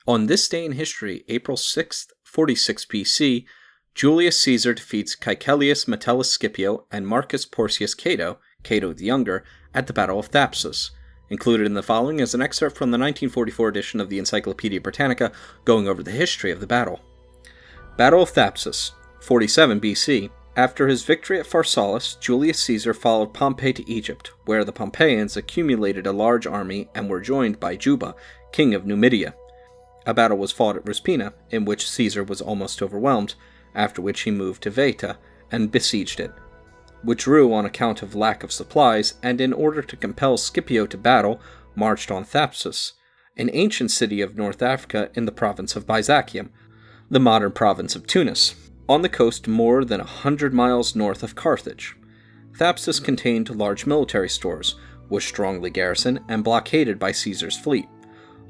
On this day in history, April 6th, 46 BC, Julius Caesar defeats Caecilius, Metellus, Scipio, and Marcus Porcius Cato, Cato the Younger, at the Battle of Thapsus. Included in the following is an excerpt from the 1944 edition of the Encyclopaedia Britannica going over the history of the battle. Battle of Thapsus, 47 BC. After his victory at Pharsalus, Julius Caesar followed Pompey to Egypt, where the Pompeians accumulated a large army and were joined by Juba, king of Numidia. A battle was fought at Ruspina, in which Caesar was almost overwhelmed, after which he moved to Veta and besieged it. Withdrew on account of lack of supplies, and in order to compel Scipio to battle, marched on Thapsus, an ancient city of North Africa in the province of Byzacium, the modern province of Tunis, on the coast more than 100 miles north of Carthage. Thapsus contained large military stores, was strongly garrisoned, and blockaded by Caesar's fleet.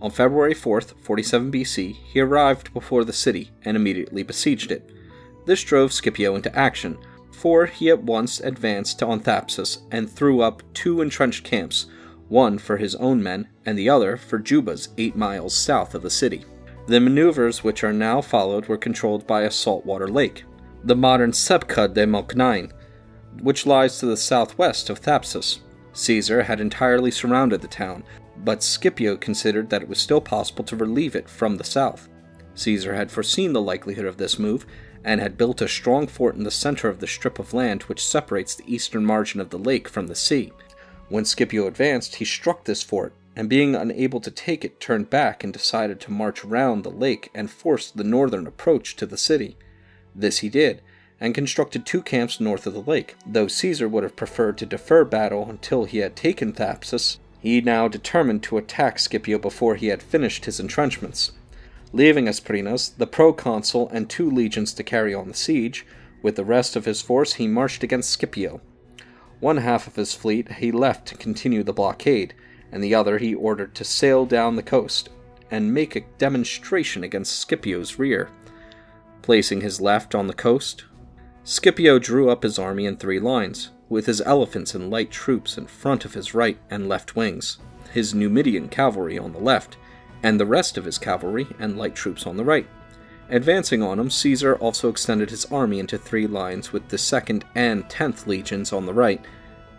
On February 4th, 47 BC, he arrived before the city and immediately besieged it. This drove Scipio into action, for he at once advanced on Thapsus and threw up 2 entrenched camps, one for his own men and the other for Juba's 8 miles south of the city. The maneuvers which are now followed were controlled by a saltwater lake, the modern Sepka de Moknain, which lies to the southwest of Thapsus. Caesar had entirely surrounded the town, but Scipio considered that it was still possible to relieve it from the south. Caesar had foreseen the likelihood of this move, and had built a strong fort in the center of the strip of land which separates the eastern margin of the lake from the sea. When Scipio advanced, he struck this fort, and being unable to take it, turned back and decided to march round the lake and force the northern approach to the city. This he did, and constructed 2 camps north of the lake. Though Caesar would have preferred to defer battle until he had taken Thapsus, he now determined to attack Scipio before he had finished his entrenchments. Leaving Asprenas, the proconsul, and 2 legions to carry on the siege, with the rest of his force he marched against Scipio. One half of his fleet he left to continue the blockade, and the other he ordered to sail down the coast and make a demonstration against Scipio's rear. Placing his left on the coast, Scipio drew up his army in 3 lines, with his elephants and light troops in front of his right and left wings, his Numidian cavalry on the left, and the rest of his cavalry and light troops on the right. Advancing on him, Caesar also extended his army into 3 lines with the 2nd and 10th legions on the right,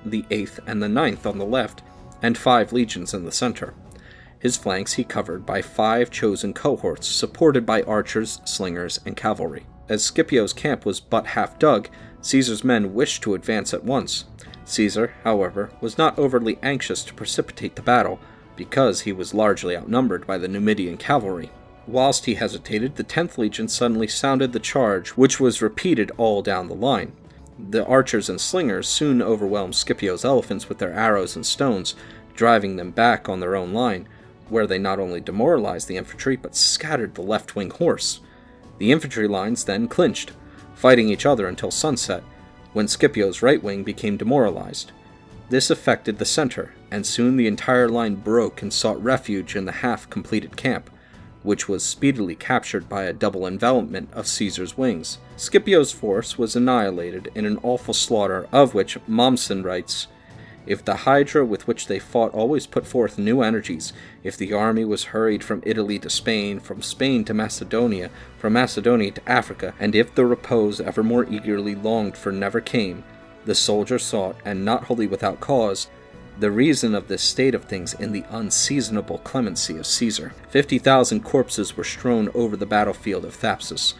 the 8th and the 9th on the left, and 5 legions in the center. His flanks he covered by 5 chosen cohorts, supported by archers, slingers, and cavalry. As Scipio's camp was but half dug, Caesar's men wished to advance at once. Caesar, however, was not overly anxious to precipitate the battle, because he was largely outnumbered by the Numidian cavalry. Whilst he hesitated, the 10th Legion suddenly sounded the charge, which was repeated all down the line. The archers and slingers soon overwhelmed Scipio's elephants with their arrows and stones, driving them back on their own line, where they not only demoralized the infantry, but scattered the left-wing horse. The infantry lines then clinched, fighting each other until sunset, when Scipio's right wing became demoralized. This affected the center, and soon the entire line broke and sought refuge in the half-completed camp, which was speedily captured by a double envelopment of Caesar's wings. Scipio's force was annihilated in an awful slaughter, of which Mommsen writes, "If the hydra with which they fought always put forth new energies, if the army was hurried from Italy to Spain, from Spain to Macedonia, from Macedonia to Africa, and if the repose ever more eagerly longed for never came, the soldier sought, and not wholly without cause, the reason of this state of things in the unseasonable clemency of Caesar. 50,000 corpses were strewn over the battlefield of Thapsus,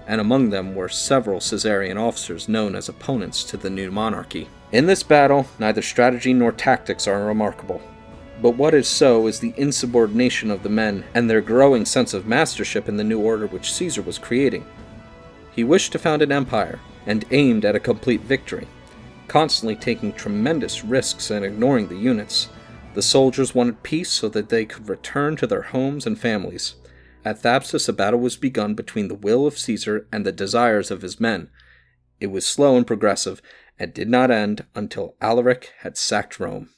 and among them were several Caesarian officers known as opponents to the new monarchy." In this battle, neither strategy nor tactics are remarkable, but what is so is the insubordination of the men and their growing sense of mastership in the new order which Caesar was creating. He wished to found an empire, and aimed at a complete victory, constantly taking tremendous risks and ignoring the units. The soldiers wanted peace so that they could return to their homes and families. At Thapsus, a battle was begun between the will of Caesar and the desires of his men. It was slow and progressive, and did not end until Alaric had sacked Rome.